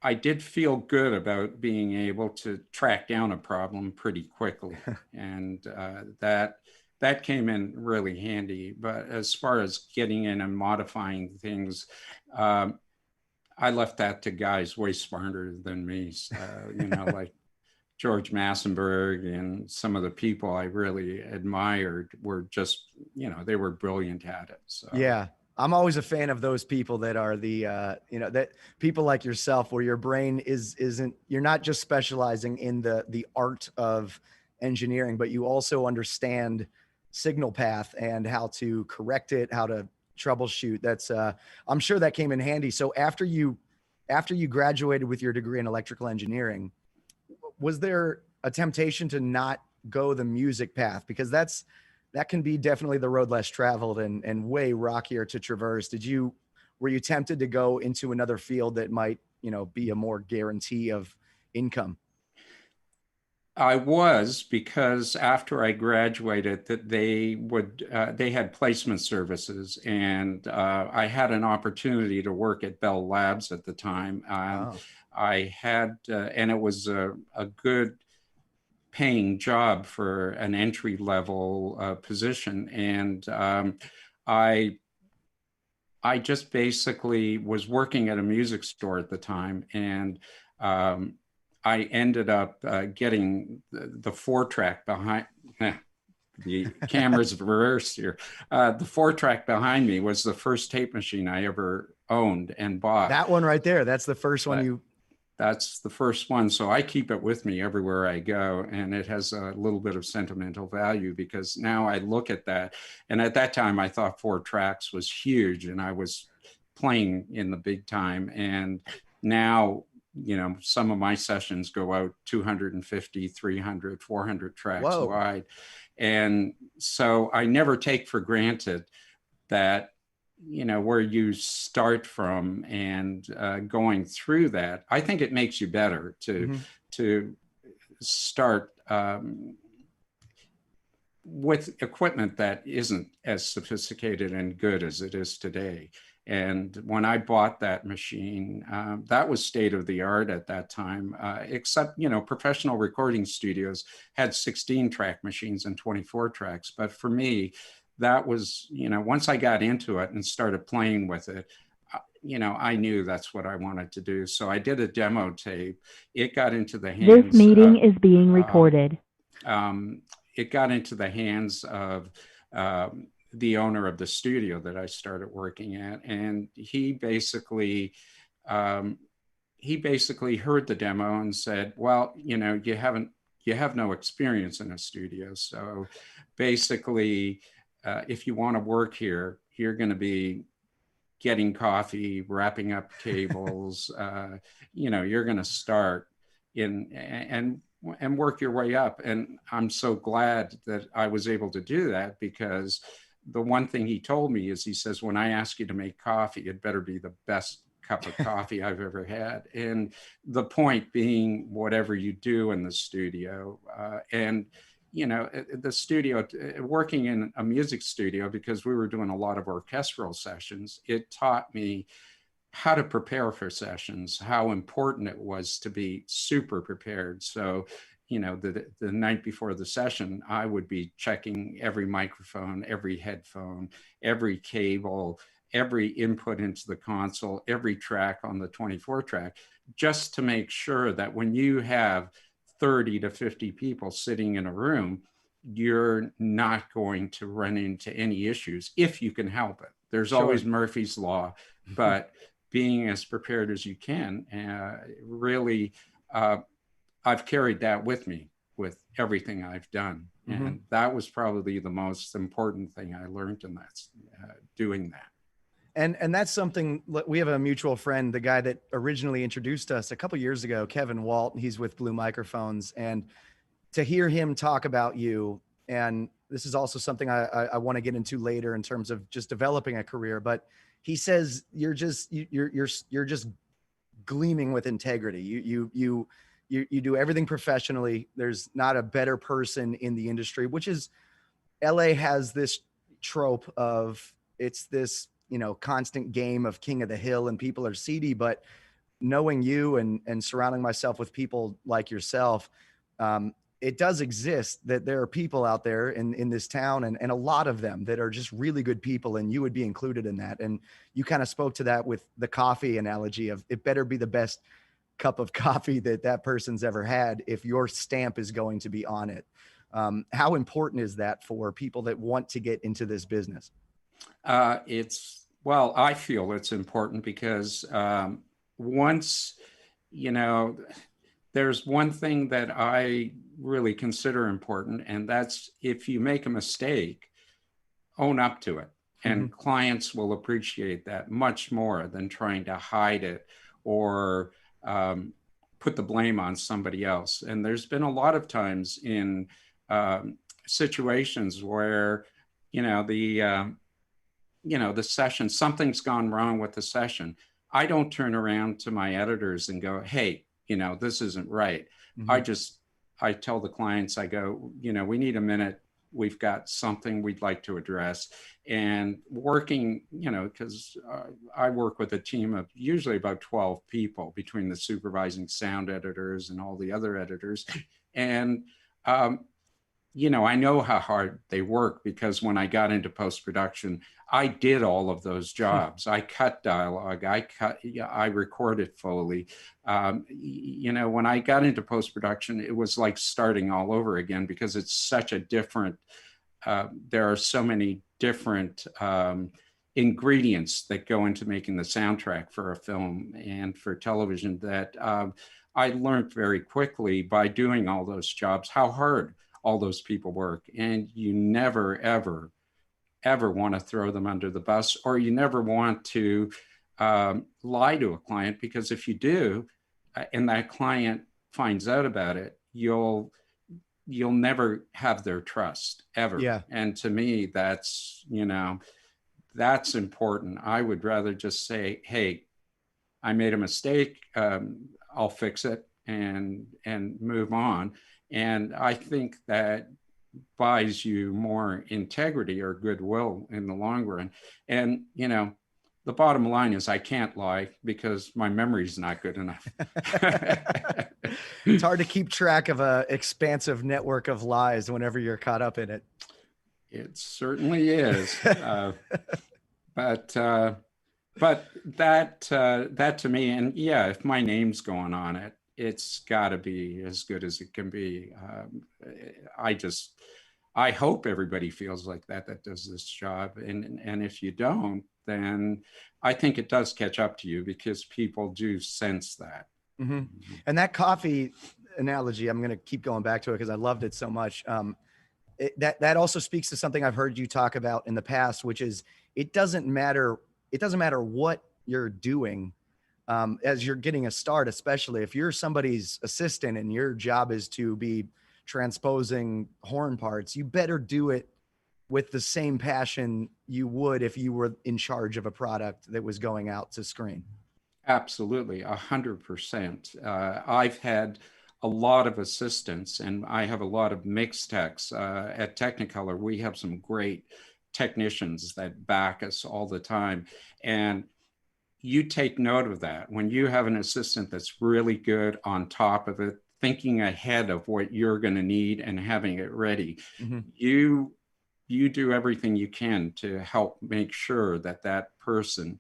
I did feel good about being able to track down a problem pretty quickly, and that came in really handy. But as far as getting in and modifying things, um, I left that to guys way smarter than me. Like George Massenburg and some of the people I really admired were just, they were brilliant at it. So Yeah. I'm always a fan of those people that are the, that people like yourself, where your brain isn't, you're not just specializing in the art of engineering, but you also understand signal path and how to correct it, how to troubleshoot. That's, I'm sure that came in handy. So after you graduated with your degree in electrical engineering, was there a temptation to not go the music path? Because that can be definitely the road less traveled and way rockier to traverse. Were you tempted to go into another field that might, be a more guarantee of income? I was, because after I graduated, that they had placement services, and I had an opportunity to work at Bell Labs at the time. Oh, I had, and it was a good paying job for an entry level position, and I I just basically was working at a music store at the time, and um, I ended up getting the 4-track behind. The camera's reversed here. The 4-track behind me was the first tape machine I ever owned and bought. that one right there. That's the first one But you, that's the first one. So I keep it with me everywhere I go. And it has a little bit of sentimental value, because now I look at that. And at that time, I thought 4 tracks was huge, and I was playing in the big time. And now, some of my sessions go out 250, 300, 400 tracks whoa. wide. And so I never take for granted that, where you start from, and going through that. I think it makes you better Mhm. to start with equipment that isn't as sophisticated and good as it is today. And when I bought that machine, that was state of the art at that time, except, professional recording studios had 16-track machines and 24 tracks. But for me, that was, once I got into it and started playing with it, I knew that's what I wanted to do. So I did a demo tape. It got into the This hands meeting of, is being um, recorded. um, it got into the hands of the owner of the studio that I started working at, and um, he basically heard the demo and said, "Well, you have no experience in a studio, so basically, if you want to work here, you're going to be getting coffee, wrapping up cables. You're going to start in and work your way up." And I'm so glad that I was able to do that, because the one thing he told me is, he says, "When I ask you to make coffee, it better be the best cup of coffee I've ever had." And the point being, whatever you do in the studio, and the studio, working in a music studio, because we were doing a lot of orchestral sessions, it taught me how to prepare for sessions, how important it was to be super prepared. So, the night before the session, I would be checking every microphone, every headphone, every cable, every input into the console, every track on the 24 track, just to make sure that when you have 30 to 50 people sitting in a room, you're not going to run into any issues if you can help it. There's Sure. always Murphy's Law, but being as prepared as you can, really, I've carried that with me with everything I've done. Mhm. And that was probably the most important thing I learned in that, doing that. And that's something we have a mutual friend, the guy that originally introduced us a couple years ago, Kevin Walt. He's with Blue Microphones, and to hear him talk about you, and this is also something I want to get into later in terms of just developing a career. But he says you're just gleaming with integrity. You do everything professionally. There's not a better person in the industry, which is LA has this trope of it's this constant game of king of the hill and people are seedy, but knowing you and surrounding myself with people like yourself, it does exist that there are people out there in this town, and a lot of them that are just really good people, and you would be included in that. And you kind of spoke to that with the coffee analogy of it better be the best cup of coffee that person's ever had if your stamp is going to be on it. How important is that for people that want to get into this business? Well, I feel it's important because once, you know, there's one thing that I really consider important, and that's if you make a mistake, own up to it. And clients will appreciate that much more than trying to hide it or put the blame on somebody else. And there's been a lot of times in situations where, you know, the session, something's gone wrong with the session. I don't turn around to my editors and go, hey, this isn't right. I tell the clients, I go, we need a minute. We've got something we'd like to address. And working, because I work with a team of usually about 12 people between the supervising sound editors and all the other editors. And, I know how hard they work because when I got into post-production, I did all of those jobs. I cut dialogue, I recorded Foley. When I got into post-production, it was like starting all over again because it's such a different, there are so many different ingredients that go into making the soundtrack for a film and for television that I learned very quickly by doing all those jobs, how hard all those people work. And you never, ever, ever want to throw them under the bus, or you never want to lie to a client, because if you do, and that client finds out about it, you'll never have their trust ever. Yeah. And to me, that's important. I would rather just say, hey, I made a mistake. I'll fix it and move on. And I think that buys you more integrity or goodwill in the long run. And, the bottom line is I can't lie because my memory's not good enough. It's hard to keep track of an expansive network of lies whenever you're caught up in it. It certainly is. But that to me, and yeah, if my name's going on it, it's got to be as good as it can be. I hope everybody feels like that does this job. And if you don't, then I think it does catch up to you because people do sense that. Mm-hmm. And that coffee analogy, I'm going to keep going back to it because I loved it so much. That also speaks to something I've heard you talk about in the past, which is it doesn't matter what you're doing. As you're getting a start, especially if you're somebody's assistant and your job is to be transposing horn parts, you better do it with the same passion you would if you were in charge of a product that was going out to screen. Absolutely, 100%. I've had a lot of assistants, and I have a lot of mix techs at Technicolor. We have some great technicians that back us all the time. And you take note of that. When you have an assistant that's really good on top of it, thinking ahead of what you're going to need and having it ready, you do everything you can to help make sure that person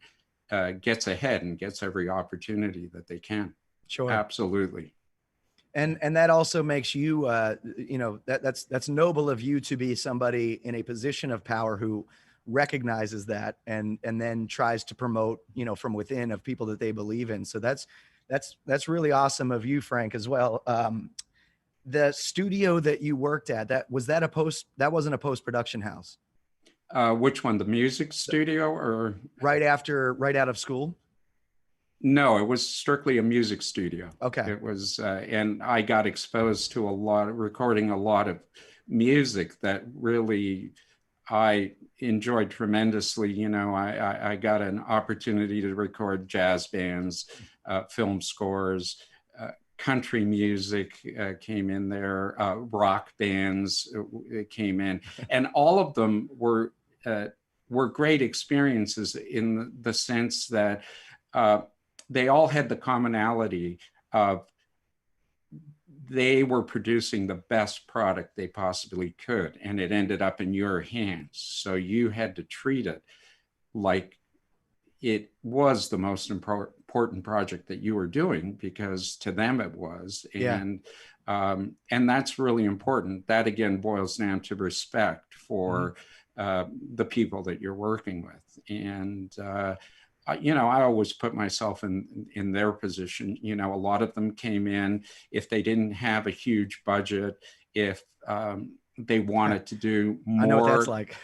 gets ahead and gets every opportunity that they can. Sure. Absolutely. And that also makes you, that's noble of you to be somebody in a position of power who recognizes that and then tries to promote, from within of people that they believe in. So that's really awesome of you, Frank, as well. The studio that you worked at, that wasn't a post-production house. Which one? The music studio or right out of school? No, it was strictly a music studio. Okay. It was, and I got exposed to recording a lot of music that really I enjoyed tremendously. I got an opportunity to record jazz bands, film scores, country music came in there, rock bands came in, and all of them were great experiences in the sense that they all had the commonality of they were producing the best product they possibly could, and it ended up in your hands. So you had to treat it like it was the most important project that you were doing, because to them it was. Yeah. And that's really important. That again boils down to respect Mm-hmm. for the people that you're working with. And I always put myself in their position. A lot of them came in, if they didn't have a huge budget, if they wanted to do I know what that's more. like.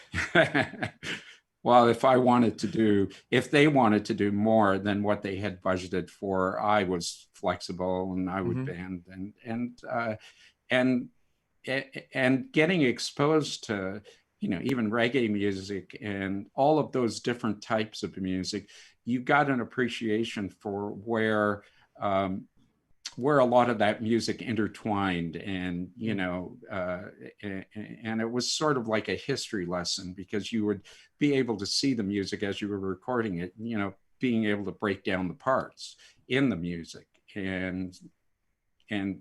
Well, if they wanted to do more than what they had budgeted for, I was flexible and I would Mm-hmm. bend. And and getting exposed to even reggae music and all of those different types of music, you got an appreciation for where a lot of that music intertwined. And and it was sort of like a history lesson, because you would be able to see the music as you were recording it, being able to break down the parts in the music and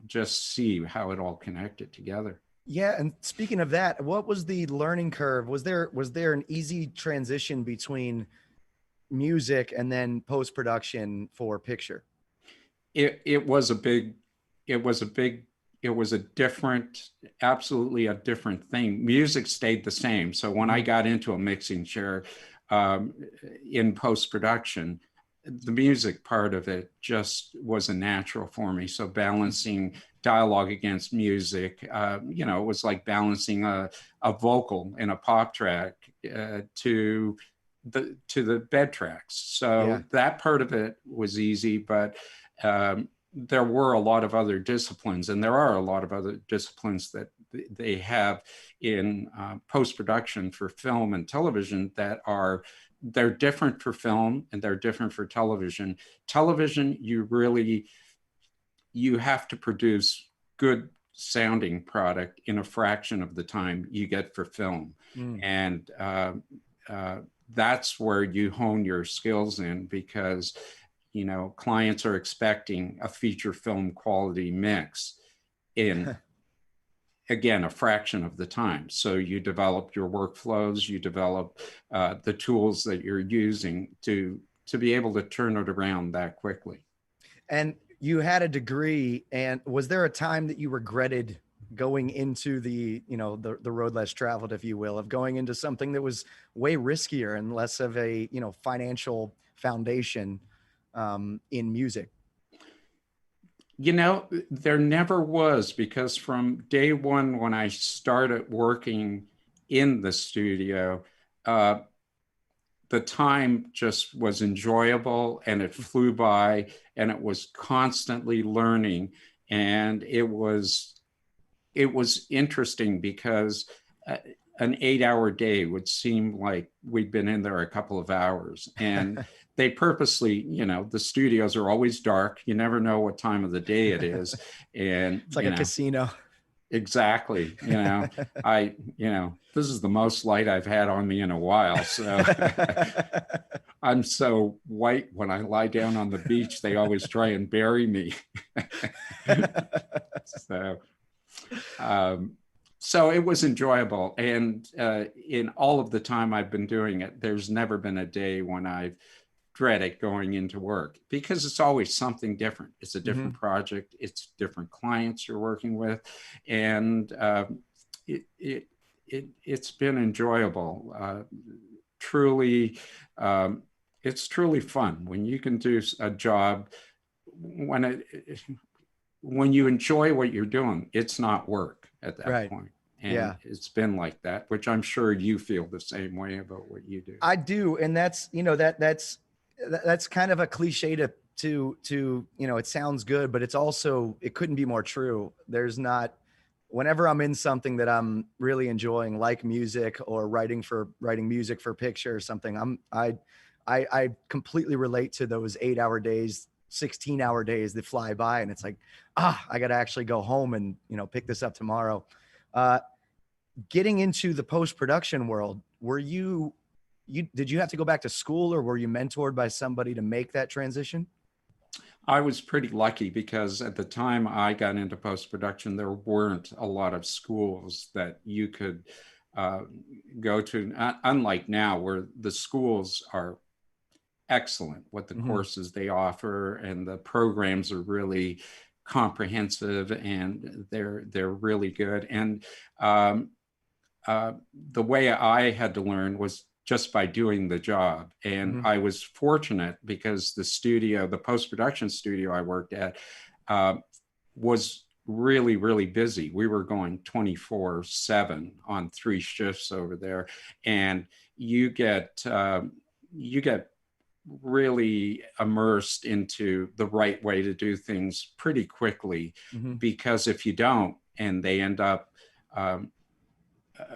just see how it all connected together. Yeah, and speaking of that, what was the learning curve? Was there an easy transition between music and then post production for picture? It was a big it was a big it was a different absolutely a different thing. Music stayed the same. So when I Mhm. got into a mixing chair um, in post production, the music part of it just was a natural for me. So balancing dialogue against music, it was like balancing a vocal in a pop track to the bed tracks. Yeah. So that part of it was easy, but there were a lot of other disciplines, and there are a lot of other disciplines that they have in post production for film and television they're different for film and they're different for television. Television, you have to produce good sounding product in a fraction of the time you get for film. Mm. And uh, that's where you hone your skills in, because clients are expecting a feature film quality mix in, again, a fraction of the time. So you develop your workflows, you develop the tools that you're using to be able to turn it around that quickly. And you had a degree, and was there a time that you regretted going into the road less traveled, if you will, of going into something that was way riskier and less of a, financial foundation in music? There never was, because from day one, when I started working in the studio, uh, the time just was enjoyable and it flew by, and it was constantly learning. And it was interesting, because uh, an 8-hour day would seem like we'd been in there a couple of hours. And they purposely, the studios are always dark. You never know what time of the day it is. And, It's like a casino. exactly, this is the most light I've had on me in a while. So I'm so white when I lie down on the beach, they always try and bury me. So, um, so it was enjoyable. And in all of the time I've been doing it, there's never been a day when I've dreaded going into work, because it's always something different. It's a different Mhm. project. It's different clients you're working with. And it's been enjoyable. Truly, um, it's truly fun when you can do a job when when you enjoy what you're doing. It's not work at that Right. point. And Yeah. it's been like that, which I'm sure you feel the same way about what you do. I do, and that's that's kind of a cliche to it sounds good, but it's also, it couldn't be more true. There's not, whenever I'm in something that I'm really enjoying, like music or writing music for picture or something, I completely relate to those 8-hour days, 16-hour days that fly by, and it's like, I got to actually go home and pick this up tomorrow. Uh, Getting into the post production world, were you did you have to go back to school, or were you mentored by somebody to make that transition? I was pretty lucky because at the time I got into post-production, there weren't a lot of schools that you could uh, go to, unlike now where the schools are excellent, what the Mm-hmm. courses they offer, and the programs are really comprehensive and they're really good. And um, the way I had to learn was just by doing the job. And Mm-hmm. I was fortunate because the studio, the post production studio I worked at, uh, was really, really busy. We were going 24/7 on 3 shifts over there. And you get, you get really immersed into the right way to do things pretty quickly, Mm-hmm. because if you don't and they end up um,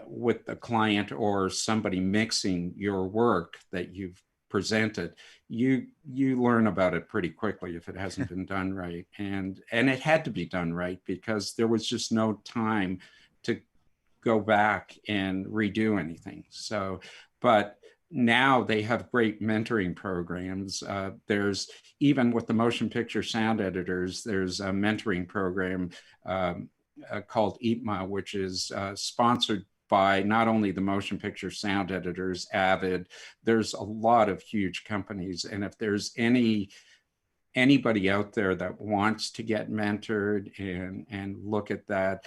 with the client or somebody mixing your work that you've presented, you learn about it pretty quickly if it hasn't been done right. And it had to be done right because there was just no time to go back and redo anything. So, but now they have great mentoring programs. There's, even with the motion picture sound editors, there's a mentoring program called Atmos, which is sponsored by not only the motion picture sound editors, Avid, there's a lot of huge companies. And if there's anybody out there that wants to get mentored and look at that,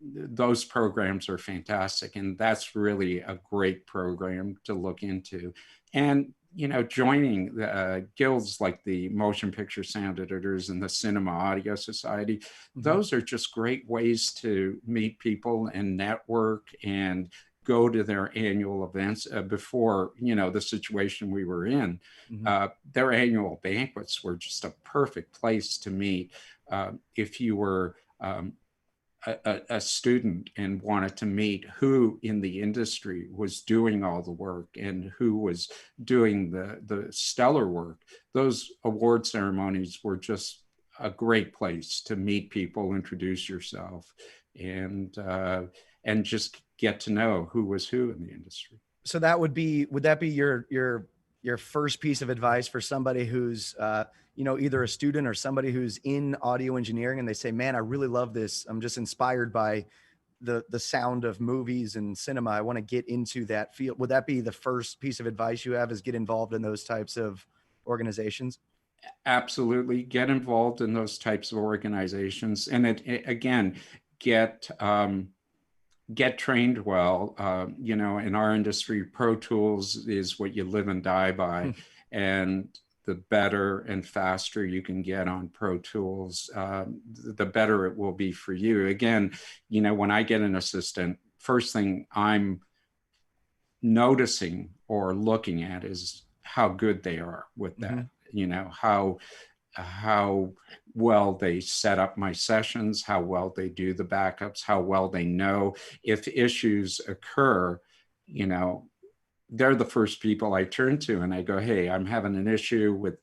those programs are fantastic. And that's really a great program to look into. And, you know, joining the guilds like the Motion Picture Sound Editors and the Cinema Audio Society, Mm-hmm. those are just great ways to meet people and network and go to their annual events. Before, you know, the situation we were in, Mm-hmm. their annual banquets were just a perfect place to meet. If you were a student and wanted to meet who in the industry was doing all the work and who was doing the stellar work, those award ceremonies were just a great place to meet people, introduce yourself, and just get to know who was who in the industry. So that would that be your first piece of advice for somebody who's you know, either a student or somebody who's in audio engineering and they say, man, I really love this, I'm just inspired by the sound of movies and cinema, I want to get into that field? Would that be the first piece of advice you have, is get involved in those types of organizations? Absolutely, get involved in those types of organizations, and it again, get get trained well. You know, in our industry, Pro Tools is what you live and die by. And the better and faster you can get on Pro Tools, the better it will be for you. Again, you know, when I get an assistant, first thing I'm noticing or looking at is how good they are with Mm-hmm. that. You know, how well they set up my sessions, how well they do the backups, how well they know if issues occur. You know, they're the first people I turn to and I go, hey, I'm having an issue with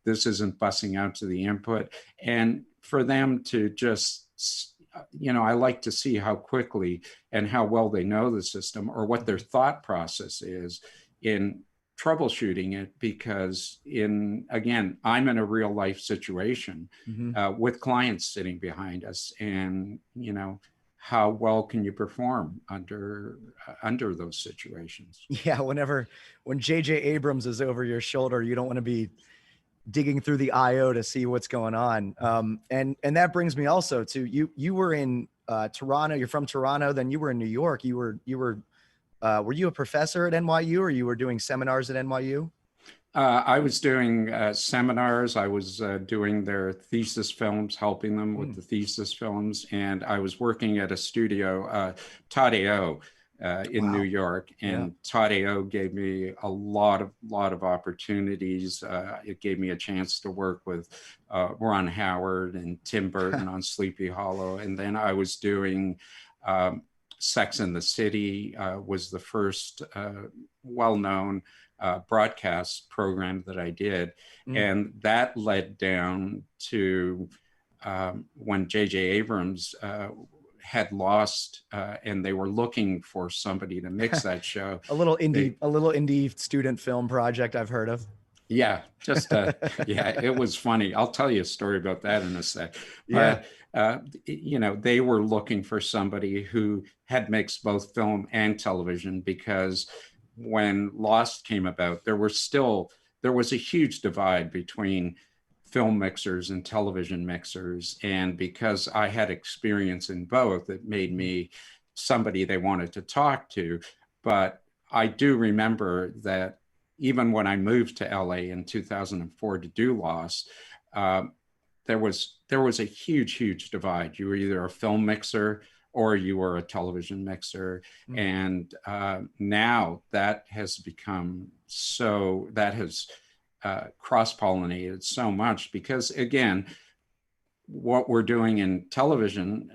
this isn't bussing out to the input. And for them to just, you know, I like to see how quickly and how well they know the system or what their thought process is in troubleshooting it, because in, again, I'm in a real life situation Mm-hmm. with clients sitting behind us, and you know, how well can you perform under those situations. Yeah, when JJ Abrams is over your shoulder, you don't want to be digging through the IO to see what's going on. And that brings me also to you were in Toronto, you're from Toronto, then you were in New York. Were you a professor at NYU, or you were doing seminars at NYU? I was doing seminars. I was doing their thesis films, helping them with Mm. the thesis films, and I was working at a studio, Tadeo, in New Wow. York. Yeah. And Tadeo gave me a lot of opportunities. It gave me a chance to work with Ron Howard and Tim Burton on Sleepy Hollow, and then I was doing. Sex and the City was the first well-known broadcast program that I did. Mm. And that led down to when J.J. Abrams had lost and they were looking for somebody to mix that show. A little They, indie student film project I've heard of. Yeah, just yeah, it was funny. I'll tell you a story about that in a sec. Yeah. But they were looking for somebody who had mixed both film and television, because when Lost came about, there was a huge divide between film mixers and television mixers. And because I had experience in both, it made me somebody they wanted to talk to. But I do remember that even when I moved to LA in 2004 to do Lost, uh, there was a huge divide. You were either a film mixer or you were a television mixer, Mm. and now that has become so that has cross-pollinated so much, because again, what we're doing in television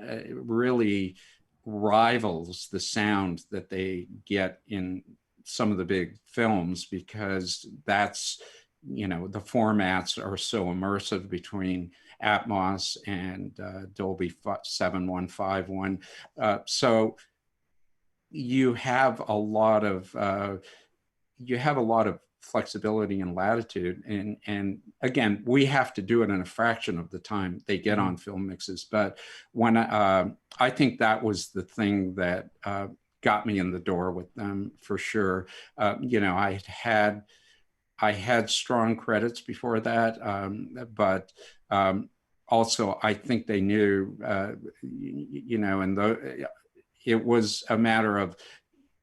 really rivals the sound that they get in some of the big films, because that's, the formats are so immersive between Atmos and Dolby 7151. So you have a lot of flexibility and latitude, and again, we have to do it in a fraction of the time they get on film mixes. But when I think that was the thing that got me in the door with them for sure. I had strong credits before that, but also I think they knew, and it was a matter of,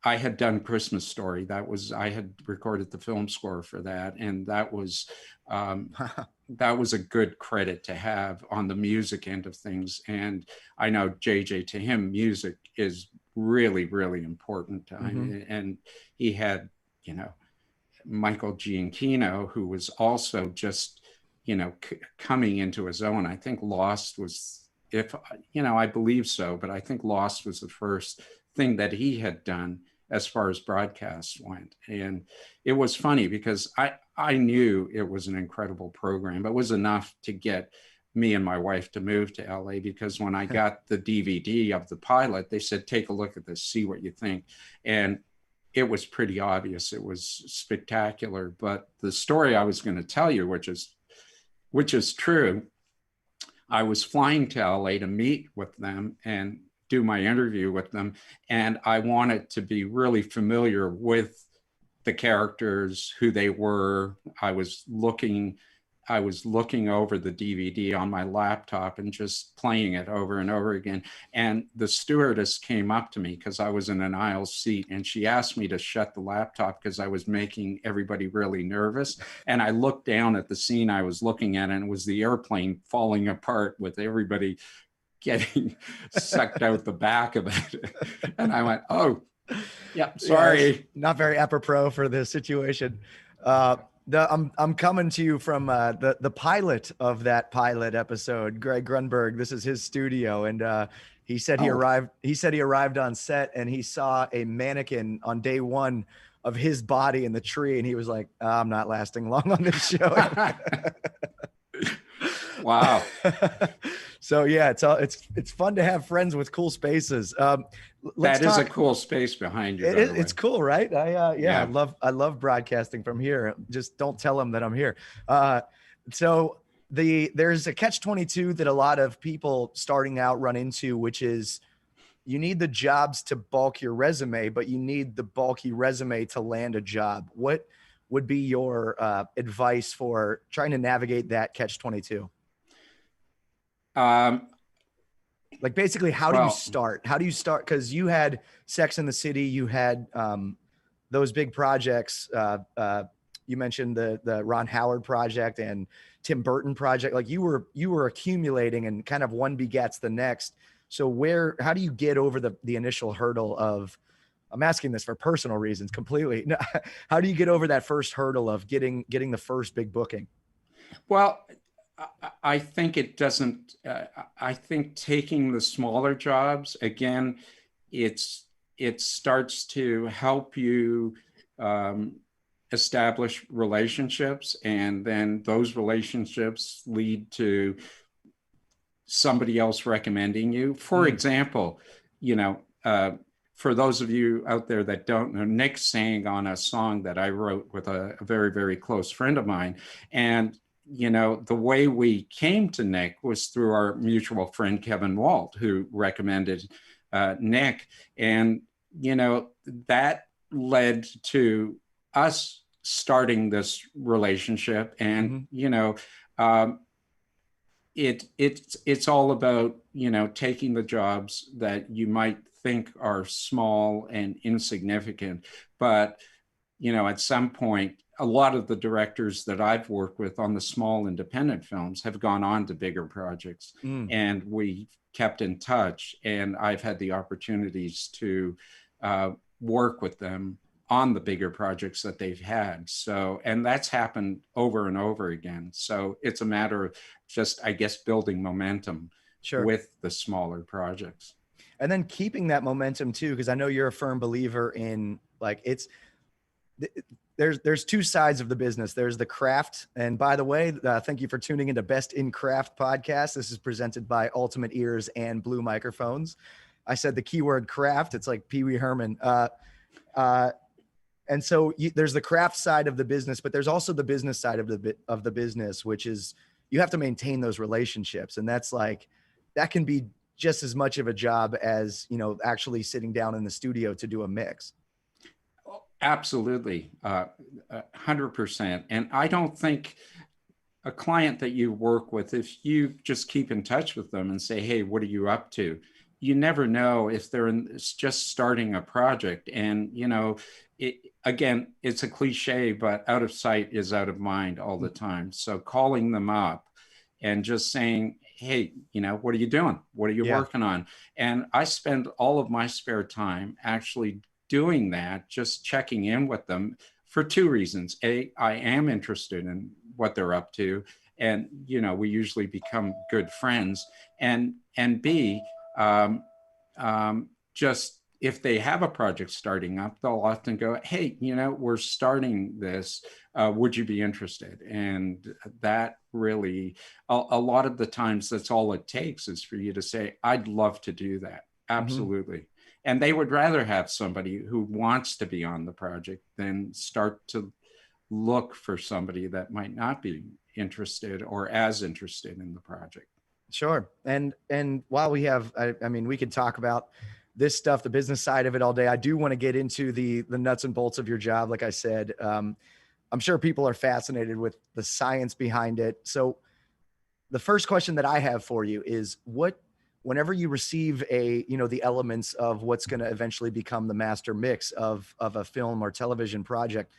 I had done Christmas Story. I had recorded the film score for that, and um, that was a good credit to have on the music end of things. And I know JJ, to him, music is really, really important. And he had, Michael Giacchino, who was also just, coming into his own. I think Lost was, if, I believe so, but I think Lost was the first thing that he had done as far as broadcasts went. And it was funny because I knew it was an incredible program. It was enough to get me and my wife to move to LA, because when I got the DVD of the pilot, they said, take a look at this, see what you think. And it was pretty obvious. It was spectacular. But the story I was going to tell you, which is true, I was flying to LA to meet with them and do my interview with them. And I wanted to be really familiar with the characters, who they were. I was looking over the DVD on my laptop and just playing it over and over again. And the stewardess came up to me, because I was in an aisle seat, and she asked me to shut the laptop because I was making everybody really nervous. And I looked down at the scene I was looking at, and it was the airplane falling apart with everybody getting sucked out the back of it. And I went, oh, yeah, sorry. Yeah, not very apropos for the situation. I'm coming to you from the pilot of that pilot episode, Greg Grunberg. This is his studio, and he said he arrived. He said he arrived on set and he saw a mannequin on day one of his body in the tree, and he was like, "I'm not lasting long on this show." Wow. So yeah, it's fun to have friends with cool spaces. That is a cool space behind you. It's cool, right? Yeah. I love broadcasting from here. Just don't tell them that I'm here. So there's a catch-22 that a lot of people starting out run into, which is you need the jobs to bulk your resume, but you need the bulky resume to land a job. What would be your advice for trying to navigate that catch-22? Like basically, how do you start? How do you start? Because you had Sex and the City, you had those big projects. You mentioned the Ron Howard project and Tim Burton project. Like you were accumulating, and kind of one begets the next. So how do you get over the initial hurdle of? I'm asking this for personal reasons completely. How do you get over that first hurdle of getting the first big booking? Well, I think it doesn't. I think taking the smaller jobs, again, it starts to help you establish relationships, and then those relationships lead to somebody else recommending you. For example, for those of you out there that don't know, Nick sang on a song that I wrote with a very, very close friend of mine. And, you know, the way we came to Nick was through our mutual friend, Kevin Walt, who recommended Nick. And, you know, that led to us starting this relationship. And, you know, it's all about, you know, taking the jobs that you might think are small and insignificant, but, you know, at some point, a lot of the directors that I've worked with on the small independent films have gone on to bigger projects, and we kept in touch, and I've had the opportunities to work with them on the bigger projects that they've had. So, and that's happened over and over again. So it's a matter of just, I guess, building momentum with the smaller projects. And then keeping that momentum too, because I know you're a firm believer in, like, there's two sides of the business. There's the craft. And by the way, thank you for tuning into Best in Craft podcast. This is presented by Ultimate Ears and Blue Microphones. I said the keyword craft. It's like Pee Wee Herman. And so there's the craft side of the business, but there's also the business side of the business, which is you have to maintain those relationships. And that's like, that can be just as much of a job as, you know, actually sitting down in the studio to do a mix. Absolutely. 100%. And I don't think a client that you work with, if you just keep in touch with them and say, hey, what are you up to? You never know if they're just starting a project. And, you know, again, it's a cliche, but out of sight is out of mind all the time. So calling them up and just saying, hey, you know, what are you doing? What are you working on? And I spend all of my spare time actually doing that, just checking in with them for two reasons. A, I am interested in what they're up to. And, you know, we usually become good friends. And B, just if they have a project starting up, they'll often go, hey, you know, we're starting this. Would you be interested? And that really, a lot of the times, that's all it takes is for you to say, I'd love to do that. Absolutely. And they would rather have somebody who wants to be on the project than start to look for somebody that might not be interested or as interested in the project. Sure. And while we have, I mean, we could talk about this stuff, the business side of it all day. I do want to get into the nuts and bolts of your job. Like I said, I'm sure people are fascinated with the science behind it. So the first question that I have for you is whenever you receive the elements of what's going to eventually become the master mix of a film or television project,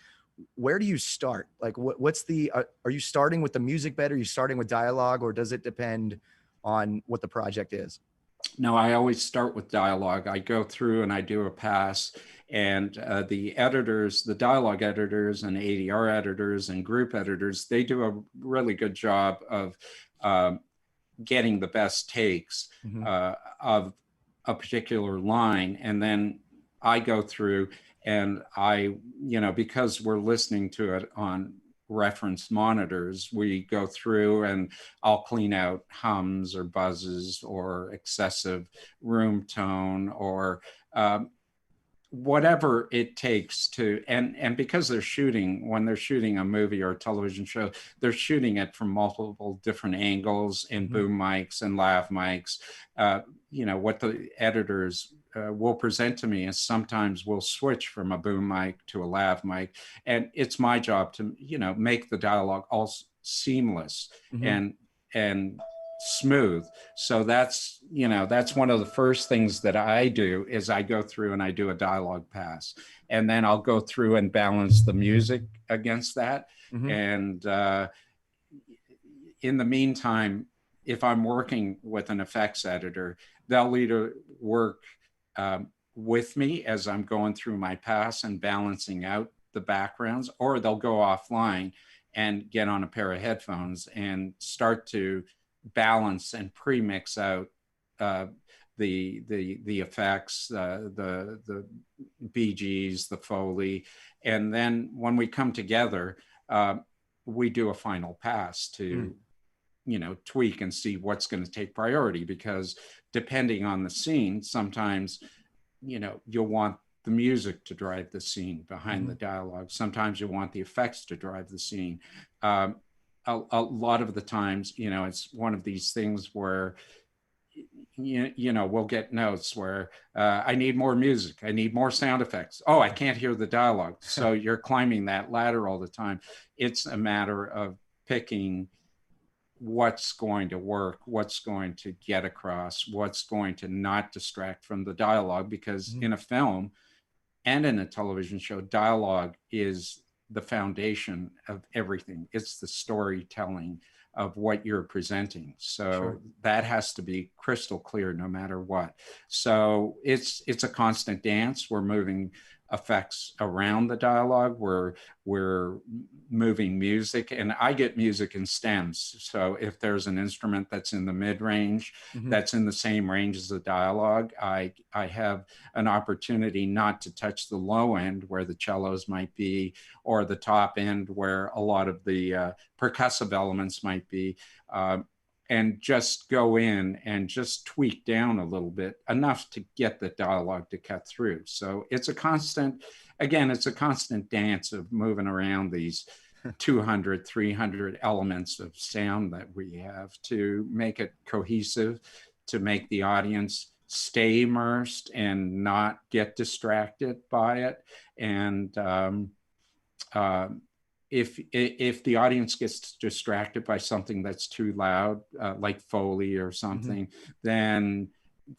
where do you start? Like are you starting with the music bed? Are you starting with dialogue, or does it depend on what the project is? No, I always start with dialogue. I go through and I do a pass, and the editors, the dialogue editors and ADR editors and group editors, they do a really good job of getting the best takes of a particular line. And then I go through and because we're listening to it on reference monitors, we go through and I'll clean out hums or buzzes or excessive room tone or whatever it takes to, and because when they're shooting a movie or a television show, they're shooting it from multiple different angles and boom mics and lav mics. What the editors will present to me is sometimes we'll switch from a boom mic to a lav mic, and it's my job to make the dialogue all seamless and smooth. So that's one of the first things that I do is I go through and I do a dialogue pass, and then I'll go through and balance the music against that. And in the meantime, if I'm working with an effects editor, they'll either work with me as I'm going through my pass and balancing out the backgrounds, or they'll go offline and get on a pair of headphones and start to balance and pre-mix out the effects, the BGs, the Foley, and then when we come together, we do a final pass to tweak and see what's going to take priority, because depending on the scene, sometimes you'll want the music to drive the scene behind Mm-hmm. the dialogue. Sometimes you want the effects to drive the scene. A lot of the times, it's one of these things where we'll get notes where I need more music, I need more sound effects. Oh, I can't hear the dialogue. So you're climbing that ladder all the time. It's a matter of picking what's going to work, what's going to get across, what's going to not distract from the dialogue, because Mm-hmm. in a film and in a television show, dialogue is the foundation of everything. It's the storytelling of what you're presenting. So Sure. that has to be crystal clear no matter what. So it's a constant dance. We're moving effects around the dialogue. We're moving music, and I get music in stems. So if there's an instrument that's in the mid range, Mm-hmm. that's in the same range as the dialogue, I have an opportunity not to touch the low end where the cellos might be, or the top end where a lot of the percussive elements might be, and just go in and just tweak down a little bit, enough to get the dialogue to cut through. So it's a constant dance of moving around these 200, 300 elements of sound that we have to make it cohesive, to make the audience stay immersed and not get distracted by it. And if the audience gets distracted by something that's too loud, like Foley or something, mm-hmm.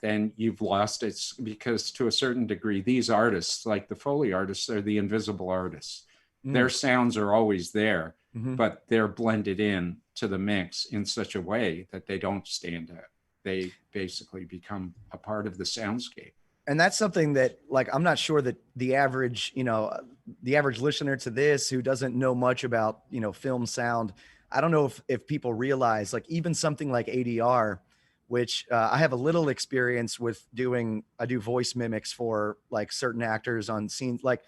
then you've lost it, because to a certain degree, these artists, like the Foley artists, are the invisible artists. Their sounds are always there, but they're blended in to the mix in such a way that they don't stand out. They basically become a part of the soundscape. And that's something that, like, I'm not sure that the average listener to this, who doesn't know much about, film sound, I don't know if people realize, like, even something like ADR, which I have a little experience with doing. I do voice mimics for like certain actors on scenes. Like,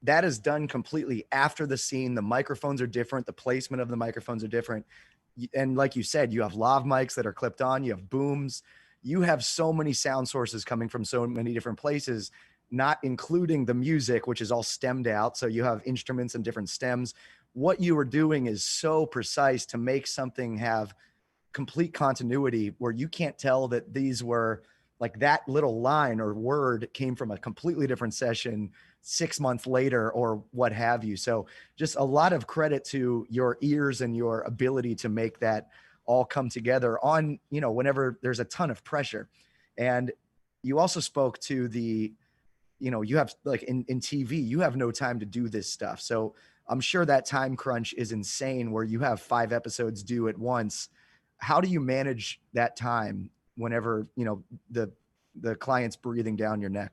that is done completely after the scene. The microphones are different. The placement of the microphones are different. And like you said, you have lav mics that are clipped on, you have booms, you have so many sound sources coming from so many different places, not including the music, which is all stemmed out. So you have instruments and different stems. What you are doing is so precise to make something have complete continuity, where you can't tell that these were, like, that little line or word came from a completely different session 6 months later or what have you. So just a lot of credit to your ears and your ability to make that all come together on, whenever there's a ton of pressure. And you also spoke to the, you have, like, in TV, you have no time to do this stuff. So I'm sure that time crunch is insane, where you have 5 episodes due at once. How do you manage that time whenever, the client's breathing down your neck?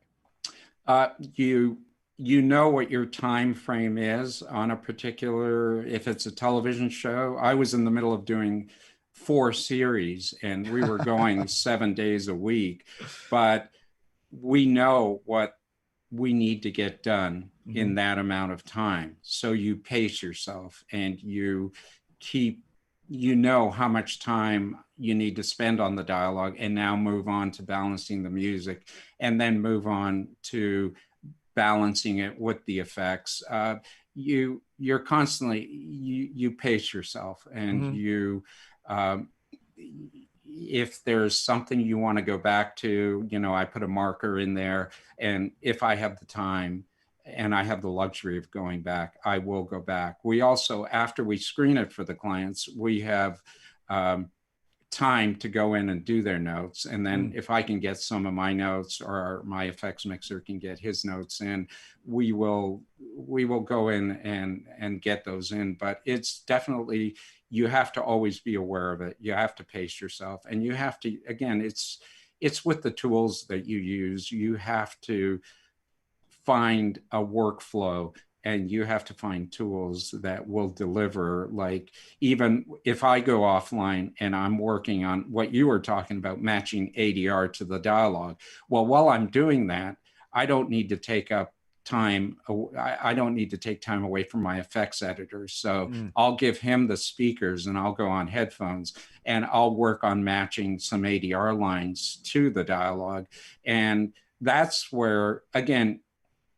You know what your time frame is on a particular, if it's a television show. I was in the middle of doing 4 series, and we were going 7 days a week, but we know what we need to get done in that amount of time. So you pace yourself, and you know how much time you need to spend on the dialogue, and now move on to balancing the music, and then move on to balancing it with the effects. You're constantly, you pace yourself, and you, if there's something you want to go back to, I put a marker in there, and if I have the time and I have the luxury of going back, I will go back. We also, after we screen it for the clients, we have time to go in and do their notes. And then if I can get some of my notes, or my effects mixer can get his notes in, we will go in and get those in. But it's definitely, you have to always be aware of it. You have to pace yourself, and you have to, again, it's with the tools that you use. You have to find a workflow, and you have to find tools that will deliver. Like, even if I go offline and I'm working on what you were talking about, matching ADR to the dialogue, well, while I'm doing that, I don't need to take up time. I don't need to take time away from my effects editor. So I'll give him the speakers, and I'll go on headphones, and I'll work on matching some ADR lines to the dialogue. And that's where, again,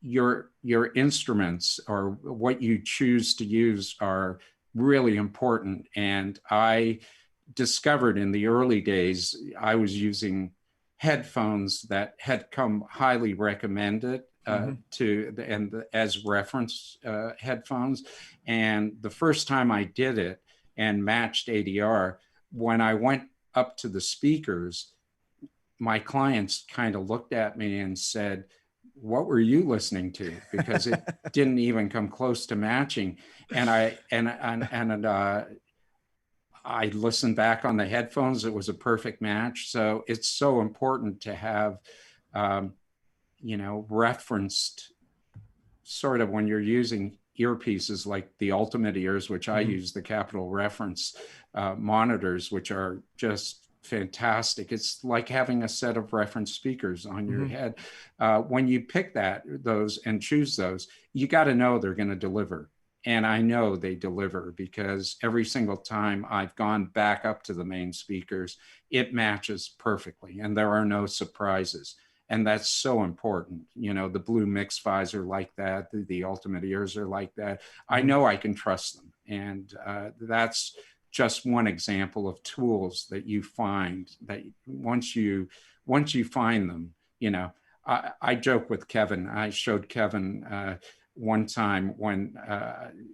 your instruments or what you choose to use are really important. And I discovered in the early days, I was using headphones that had come highly recommended as reference headphones. And the first time I did it and matched ADR, when I went up to the speakers, my clients kind of looked at me and said, what were you listening to? Because it didn't even come close to matching. And I listened back on the headphones. It was a perfect match. So it's so important to have, referenced sort of when you're using earpieces like the Ultimate Ears, which I use, the Capital Reference monitors, which are just fantastic. It's like having a set of reference speakers on your head. When you pick those and choose those, you got to know they're going to deliver. And I know they deliver because every single time I've gone back up to the main speakers, it matches perfectly and there are no surprises. And that's so important. The Blue Mix Fives are like that. The Ultimate Ears are like that. I know I can trust them. And that's just one example of tools that you find that once you find them, I joke with Kevin. I showed Kevin one time when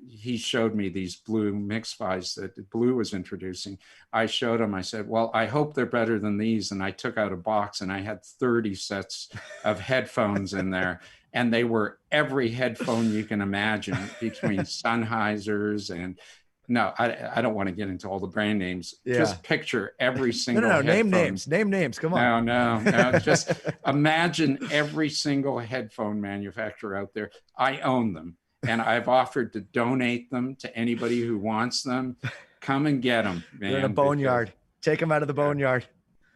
he showed me these Blue Mix Fives that Blue was introducing. I showed him, I said, well, I hope they're better than these. And I took out a box and I had 30 sets of headphones in there. And they were every headphone you can imagine, between Sennheisers and, no, I don't want to get into all the brand names. Yeah. Just picture every single No, headphone. Name names. Come on. No. Just imagine every single headphone manufacturer out there. I own them, and I've offered to donate them to anybody who wants them. Come and get them, man. They're in a boneyard. Take them out of the boneyard.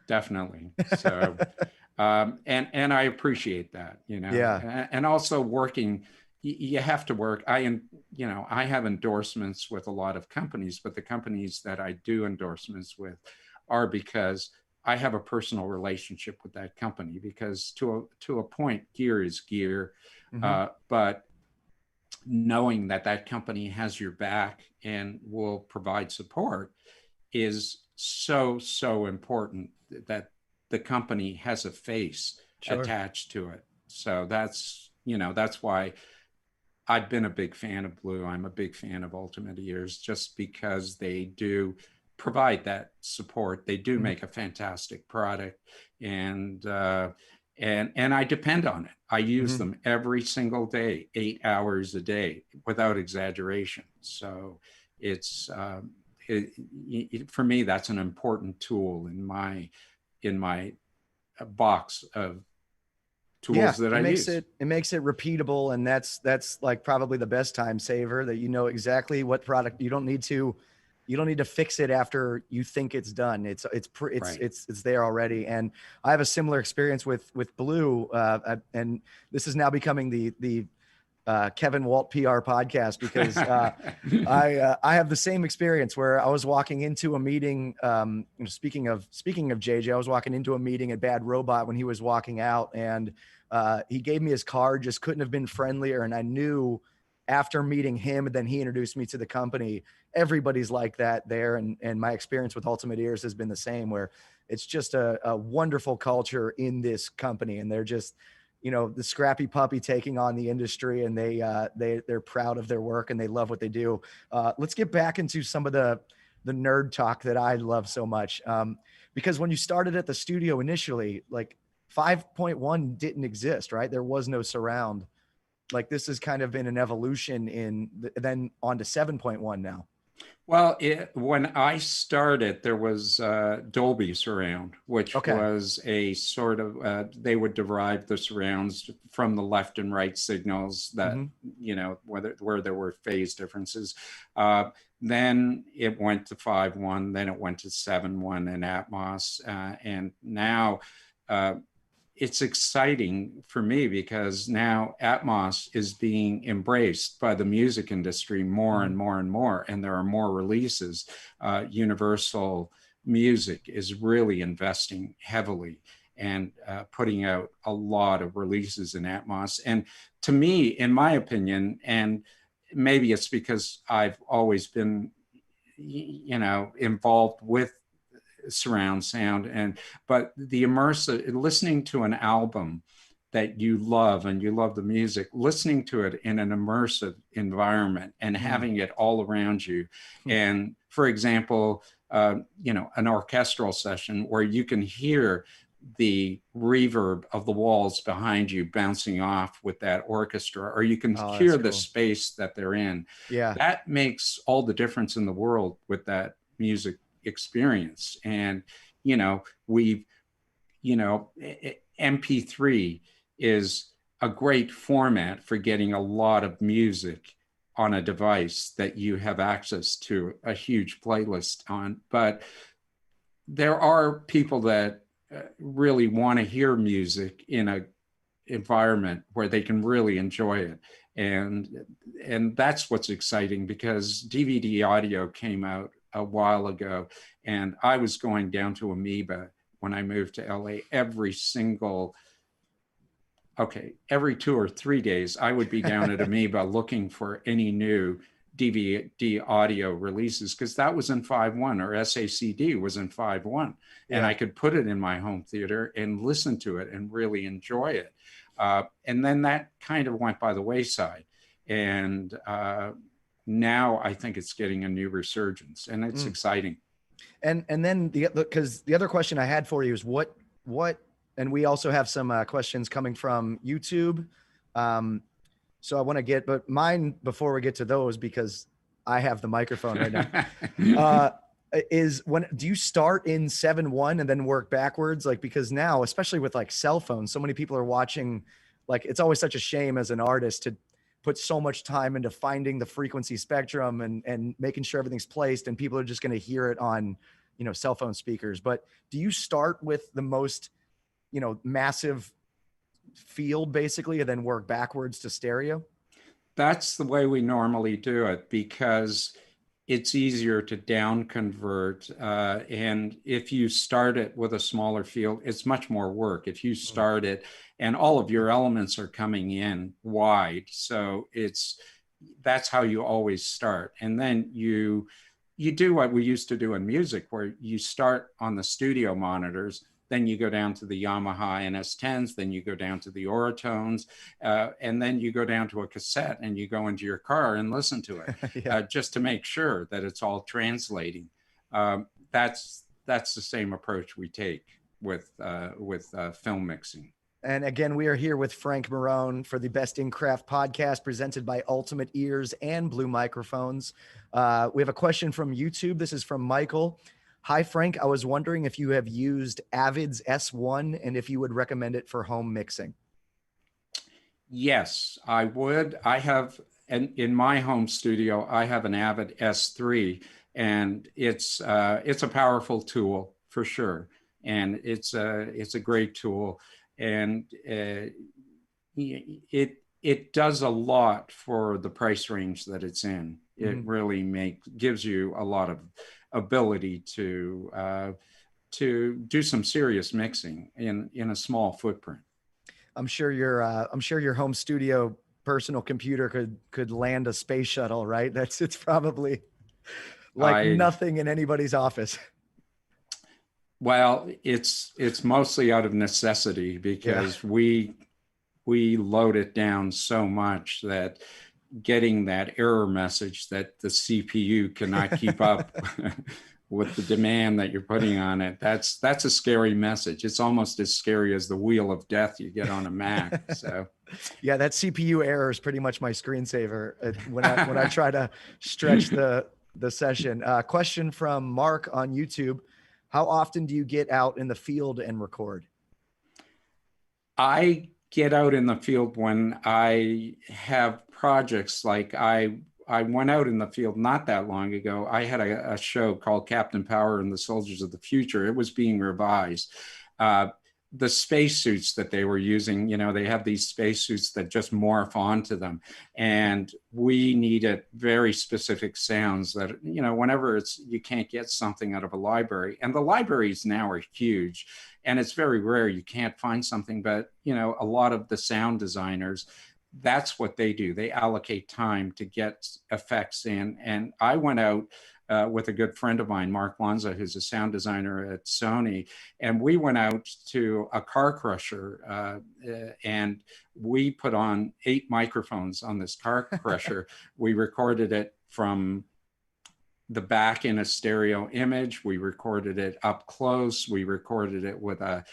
Definitely. So, and I appreciate that, Yeah. And also working. You have to work. I have endorsements with a lot of companies, but the companies that I do endorsements with are because I have a personal relationship with that company, because to a point, gear is gear. But knowing that company has your back and will provide support is so important, that the company has a face attached to it. So that's why I've been a big fan of Blue. I'm a big fan of Ultimate Ears, just because they do provide that support. They do make a fantastic product, and I depend on it. I use them every single day, 8 hours a day, without exaggeration. So it's for me, that's an important tool in my box of tools that I use. It makes it repeatable, and that's like probably the best time saver, that exactly what product. You don't need to fix it after you think it's done. It's there already. And I have a similar experience with Blue, and this is now becoming the Kevin Walt PR podcast, because I have the same experience where I was walking into a meeting. Speaking of JJ, I was walking into a meeting at Bad Robot when he was walking out, and he gave me his card. Just couldn't have been friendlier. And I knew after meeting him, and then he introduced me to the company, everybody's like that there. And my experience with Ultimate Ears has been the same, where it's just a wonderful culture in this company, and they're just, the scrappy puppy taking on the industry, and they're proud of their work and they love what they do. Let's get back into some of the nerd talk that I love so much. Because when you started at the studio initially, like 5.1 didn't exist, right? There was no surround. Like, this has kind of been an evolution then on to 7.1 now. Well, when I started, there was Dolby Surround, which was a sort of, they would derive the surrounds from the left and right signals that, where there were phase differences. Then it went to 5.1, then it went to 7.1 and Atmos. And now it's exciting for me, because now Atmos is being embraced by the music industry more and more and more, and there are more releases. Universal Music is really investing heavily, and putting out a lot of releases in Atmos. And to me, in my opinion, and maybe it's because I've always been, involved with surround sound, but the immersive, listening to an album that you love and you love the music, listening to it in an immersive environment and having it all around you. And for example, an orchestral session where you can hear the reverb of the walls behind you bouncing off with that orchestra, or you can hear the space that they're in. Yeah. That makes all the difference in the world with that music experience. And, MP3 is a great format for getting a lot of music on a device that you have access to a huge playlist on. But there are people that really want to hear music in a environment where they can really enjoy it. And that's what's exciting, because DVD audio came out a while ago, and I was going down to Amoeba when I moved to LA every 2 or 3 days, I would be down at Amoeba looking for any new DVD audio releases, because that was in 5.1, or SACD was in 5.1. And I could put it in my home theater and listen to it and really enjoy it. And then that kind of went by the wayside. And now I think it's getting a new resurgence, and it's exciting. And then because the other question I had for you is what, and we also have some questions coming from YouTube. So I want to get, but mine before we get to those, because I have the microphone right now, is do you start in 7.1 and then work backwards? Like, because now, especially with like cell phones, so many people are watching, like, it's always such a shame as an artist to put so much time into finding the frequency spectrum and making sure everything's placed, and people are just going to hear it on, cell phone speakers. But do you start with the most, massive field basically, and then work backwards to stereo? That's the way we normally do it, because it's easier to down convert. And if you start it with a smaller field, it's much more work. If you start it and all of your elements are coming in wide, so that's how you always start. And then you do what we used to do in music, where you start on the studio monitors, then you go down to the Yamaha NS10s, then you go down to the Oratones, and then you go down to a cassette and you go into your car and listen to it, just to make sure that it's all translating. That's the same approach we take with film mixing. And again, we are here with Frank Morrone for the Best in Craft podcast, presented by Ultimate Ears and Blue Microphones. We have a question from YouTube. This is from Michael. Hi, Frank. I was wondering if you have used Avid's S1 and if you would recommend it for home mixing. Yes, I would. I have, and in my home studio, I have an Avid S3, and it's a powerful tool for sure. And it's a great tool. And it does a lot for the price range that it's in. It really gives you a lot of ability to do some serious mixing in a small footprint. I'm sure your home studio personal computer could land a space shuttle, right? It's probably like nothing in anybody's office. Well, it's mostly out of necessity, because we load it down so much that getting that error message that the CPU cannot keep up with the demand that you're putting on it, that's a scary message. It's almost as scary as the wheel of death you get on a Mac. So yeah, that CPU error is pretty much my screensaver when I try to stretch the session. Question from Mark on YouTube. How often do you get out in the field and record? I get out in the field when I have projects. Like I went out in the field not that long ago. I had a show called Captain Power and the Soldiers of the Future. It was being revised. the spacesuits that they were using, they have these spacesuits that just morph onto them. And we needed very specific sounds that, whenever you can't get something out of a library, and the libraries now are huge, and it's very rare you can't find something, but, a lot of the sound designers, that's what they do. They allocate time to get effects in. And I went out with a good friend of mine, Mark Lanza, who's a sound designer at Sony. And we went out to a car crusher and we put on 8 microphones on this car crusher. We recorded it from the back in a stereo image. We recorded it up close. We recorded it with a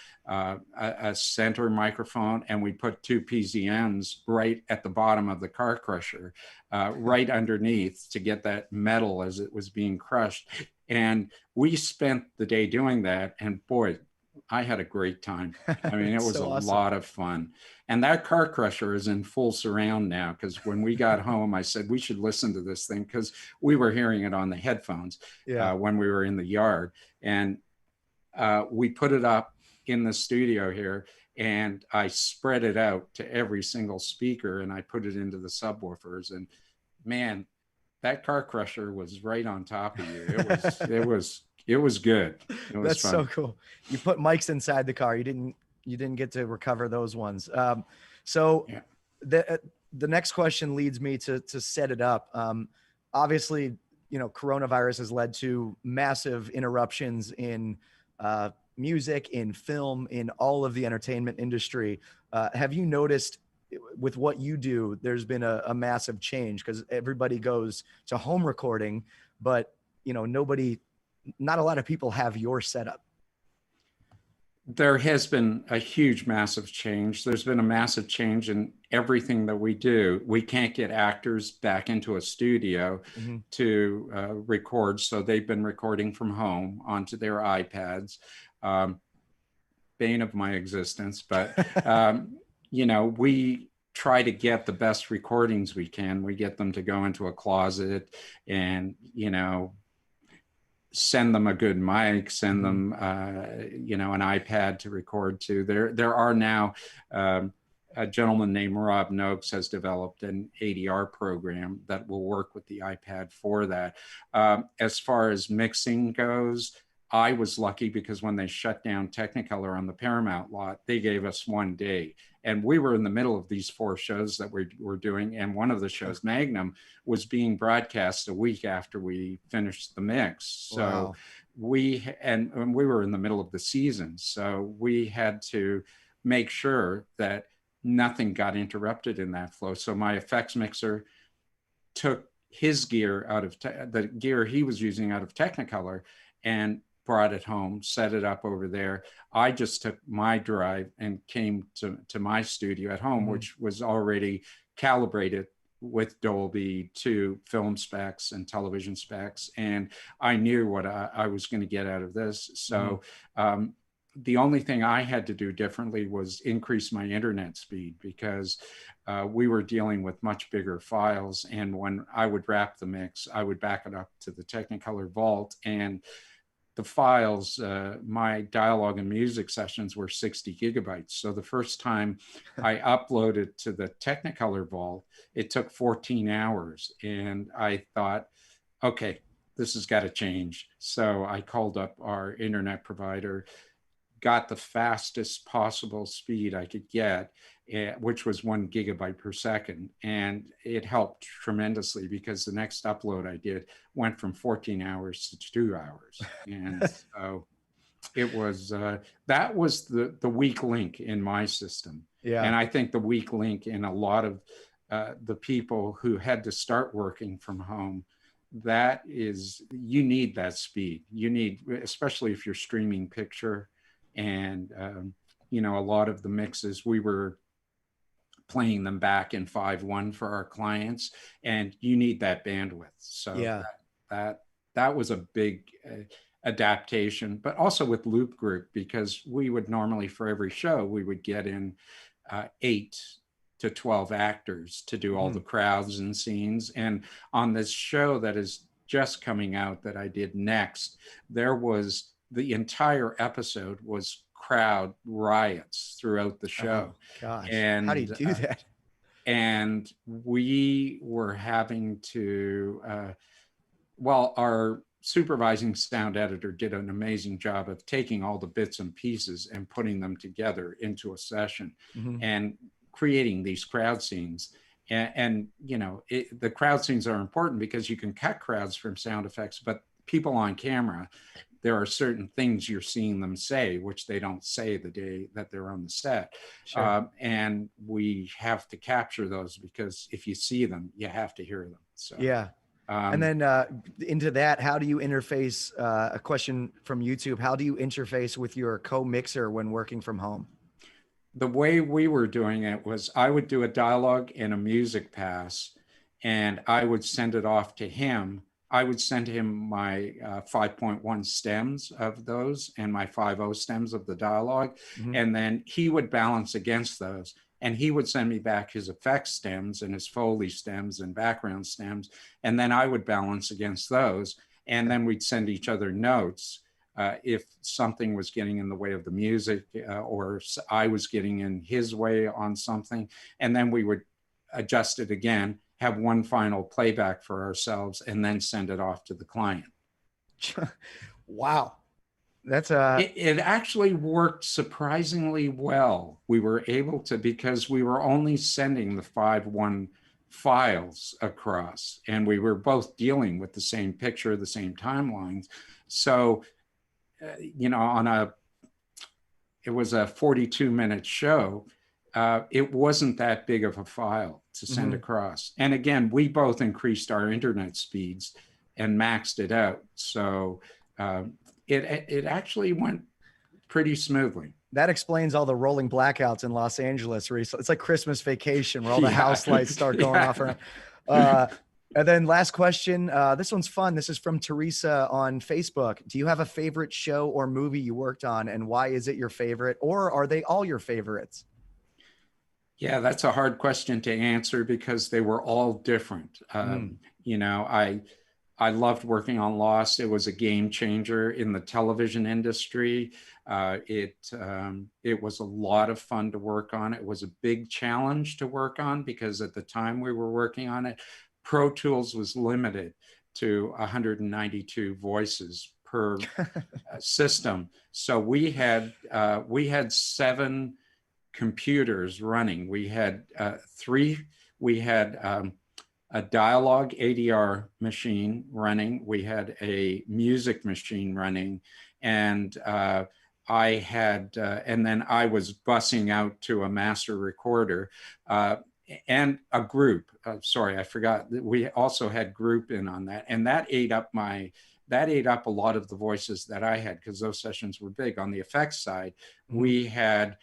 center microphone, and we put 2 PZMs right at the bottom of the car crusher, right underneath, to get that metal as it was being crushed. And we spent the day doing that, and boy, I had a great time. I mean, it was so awesome. Lot of fun. And that car crusher is in full surround now, because when we got home, I said, we should listen to this thing, because we were hearing it on the headphones when we were in the yard. And we put it up in the studio here, and I spread it out to every single speaker, and I put it into the subwoofers. And man, that car crusher was right on top of you. It was good. It was That's fun. So cool. You put mics inside the car. You didn't get to recover those ones. So yeah. The next question leads me to set it up. Obviously, coronavirus has led to massive interruptions in music, in film, in all of the entertainment industry. Have you noticed with what you do, there's been a massive change, because everybody goes to home recording, but not a lot of people have your setup. There has been a huge, massive change. There's been a massive change in everything that we do. We can't get actors back into a studio to record, so they've been recording from home onto their iPads. Bane of my existence, but we try to get the best recordings we can. We get them to go into a closet and, send them a good mic, send them, an iPad to record to. There are now, a gentleman named Rob Noakes has developed an ADR program that will work with the iPad for that. As far as mixing goes, I was lucky, because when they shut down Technicolor on the Paramount lot, they gave us 1 day. And we were in the middle of these 4 shows that we were doing. And one of the shows, Magnum, was being broadcast a week after we finished the mix. So wow. we were in the middle of the season. So we had to make sure that nothing got interrupted in that flow. So my effects mixer took his gear out of the gear he was using out of Technicolor and brought it home, set it up over there. I just took my drive and came to my studio at home, which was already calibrated with Dolby to film specs and television specs. And I knew what I was going to get out of this. So the only thing I had to do differently was increase my internet speed, because we were dealing with much bigger files. And when I would wrap the mix, I would back it up to the Technicolor Vault, and the files, my dialogue and music sessions were 60 gigabytes. So the first time I uploaded to the Technicolor Vault, it took 14 hours. And I thought, okay, this has got to change. So I called up our internet provider, got the fastest possible speed I could get, which was 1 gigabyte per second. And it helped tremendously, because the next upload I did went from 14 hours to 2 hours. And so it was, that was the weak link in my system. Yeah. And I think the weak link in a lot of the people who had to start working from home, that is, you need that speed. You need, especially if you're streaming picture. And, a lot of the mixes, we were playing them back in 5.1 for our clients, and you need that bandwidth. So yeah, that was a big adaptation, but also with Loop Group, because we would normally, for every show, we would get in 8 to 12 actors to do all the crowds and scenes. And on this show that is just coming out that I did next, there was, the entire episode was crowd riots throughout the Oh show. gosh, how do you And do that? and we were having to well, our supervising sound editor did an amazing job of taking all the bits and pieces and putting them together into a session Mm-hmm. and creating these crowd scenes. And you know, the crowd scenes are important because you can cut crowds from sound effects, but people on camera, there are certain things you're seeing them say, which they don't say the day that they're on the set. Sure. And we have to capture those because if you see them, you have to hear them. So, Yeah. And then into that, how do you interface? A question from YouTube: how do you interface with your co-mixer when working from home? the way we were doing it was I would do a dialogue and a music pass, and I would send it off to him. I would send him my 5.1 stems of those and my 5.0 stems of the dialogue. Mm-hmm. And then he would balance against those. And he would send me back his effects stems and his Foley stems and background stems. And then I would balance against those. And then we'd send each other notes. If something was getting in the way of the music or I was getting in his way on something, and then we would adjust it again, have one final playback for ourselves, and then send it off to the client. Wow. That's it actually worked surprisingly well. We were able to, because we were only sending the 5.1 files across, and we were both dealing with the same picture, the same timelines. So you know, it was a 42-minute show. It wasn't that big of a file to send across. And again, we both increased our internet speeds and maxed it out. So it actually went pretty smoothly. That explains all the rolling blackouts in Los Angeles recently. It's like Christmas Vacation where all the house lights start going off around. And then last question. This one's fun. This is from Teresa on Facebook. Do you have a favorite show or movie you worked on, and why is it your favorite? Or are they all your favorites? Yeah, that's a hard question to answer because they were all different. You know, I loved working on Lost. It was a game changer in the television industry. It was a lot of fun to work on. It was a big challenge to work on because at the time we were working on it, Pro Tools was limited to 192 voices per system. So we had 7 computers running. We had 3. We had a dialogue ADR machine running. We had a music machine running, and I had, and then I was bussing out to a master recorder and a group. Sorry, I forgot. We also had group in on that, and that ate up a lot of the voices that I had because those sessions were big. On the effects side, we had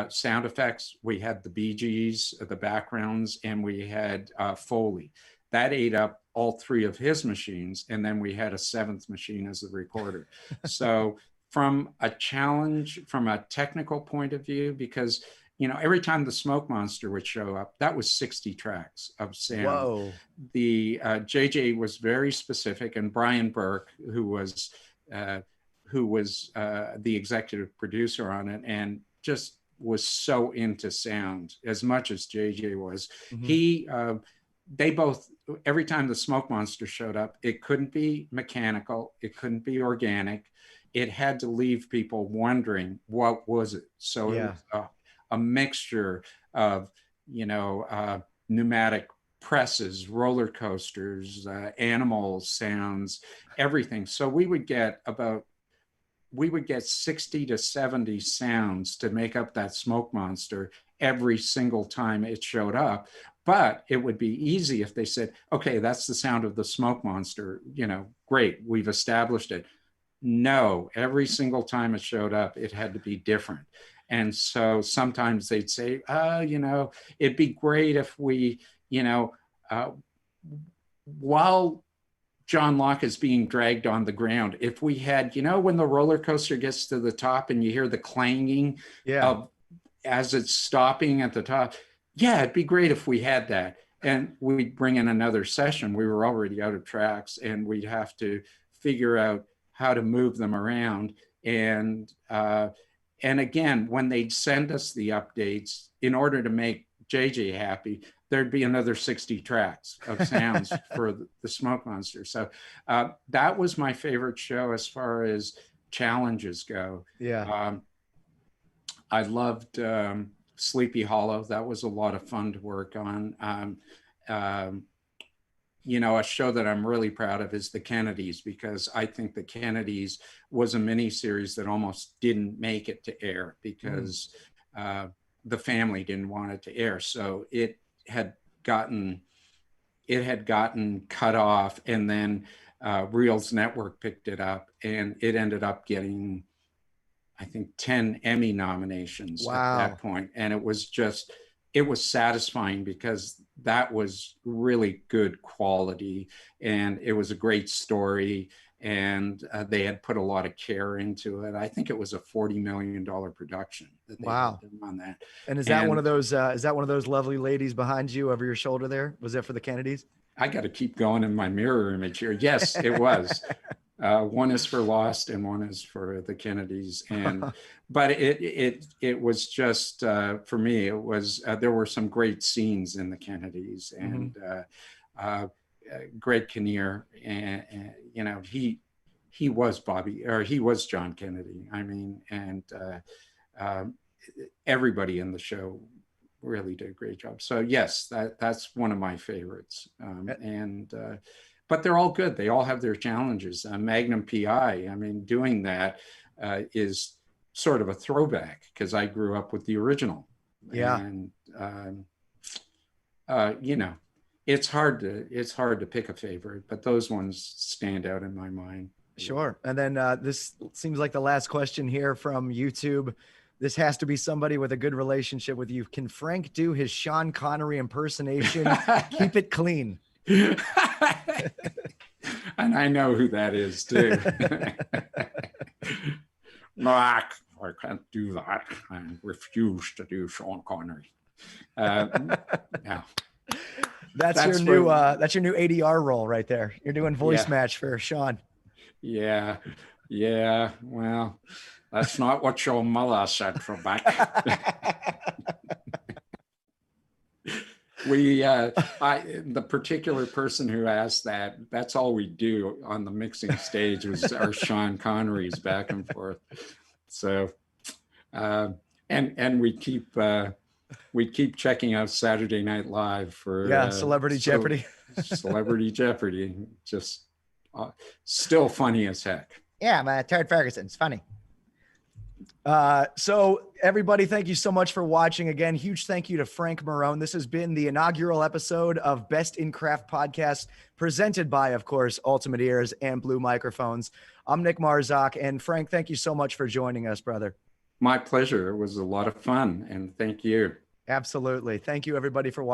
sound effects, we had the BGs, the backgrounds, and we had Foley. That ate up all 3 of his machines, and then we had a 7th machine as the recorder. So from a technical point of view, because you know, every time the smoke monster would show up, that was 60 tracks of sound. Whoa. The JJ was very specific, and Brian Burke, who was the executive producer on it, and just was so into sound as much as JJ was. They both, every time the smoke monster showed up, it couldn't be mechanical, it couldn't be organic. It had to leave people wondering, what was it? So it was a mixture of, you know, pneumatic presses, roller coasters, animal sounds, everything. So we would get 60 to 70 sounds to make up that smoke monster every single time it showed up. But it would be easy if they said, okay, that's the sound of the smoke monster, you know, great, we've established it. No, every single time it showed up, it had to be different. And so sometimes they'd say, you know, it'd be great if we, you know, while John Locke is being dragged on the ground, if we had, you know, when the roller coaster gets to the top and you hear the clanging of as it's stopping at the top, yeah, it'd be great if we had that. And we'd bring in another session. We were already out of tracks, and we'd have to figure out how to move them around. And and again, when they'd send us the updates, in order to make JJ happy, there'd be another 60 tracks of sounds for the Smoke Monster. So that was my favorite show as far as challenges go. Yeah. I loved Sleepy Hollow. That was a lot of fun to work on. You know, a show that I'm really proud of is The Kennedys, because I think The Kennedys was a mini series that almost didn't make it to air because the family didn't want it to air. So it had gotten cut off, and then Reels Network picked it up, and it ended up getting, I think, 10 Emmy nominations at that point. And it was satisfying because that was really good quality, and it was a great story, and they had put a lot of care into it. I think it was a $40 million production that they had done on that. And is that one of those lovely ladies behind you over your shoulder there? Was that for the Kennedys? I got to keep going in my mirror image here. Yes, it was. One is for Lost and one is for the Kennedys. And but it was just for me, it was there were some great scenes in the Kennedys, and Greg Kinnear, and you know, he was John Kennedy. I mean, and everybody in the show really did a great job. So yes, that's one of my favorites. But they're all good. They all have their challenges. Magnum PI, I mean, doing that is sort of a throwback because I grew up with the original. Yeah. And you know, it's hard to pick a favorite, but those ones stand out in my mind. Sure. And then this seems like the last question here from YouTube. This has to be somebody with a good relationship with you. Can Frank do his Sean Connery impersonation? Keep it clean. And I know who that is too. No, I can't do that. I refuse to do Sean Connery. Yeah. That's your new ADR role right there. You're doing voice match for Sean. Yeah. Well, that's not what your mother said for back. The particular person who asked that, that's all we do on the mixing stage was our Sean Connerys back and forth. So, and we keep checking out Saturday Night Live for Celebrity Jeopardy. Celebrity Jeopardy, just still funny as heck. Yeah, Terry Ferguson's funny. So everybody, thank you so much for watching. Again, huge thank you to Frank Morrone. This has been the inaugural episode of Best in Craft Podcast, presented by, of course, Ultimate Ears and Blue Microphones. I'm Nick Marzak, and Frank, thank you so much for joining us, brother. My pleasure. It was a lot of fun, and thank you. Absolutely. Thank you, everybody, for watching.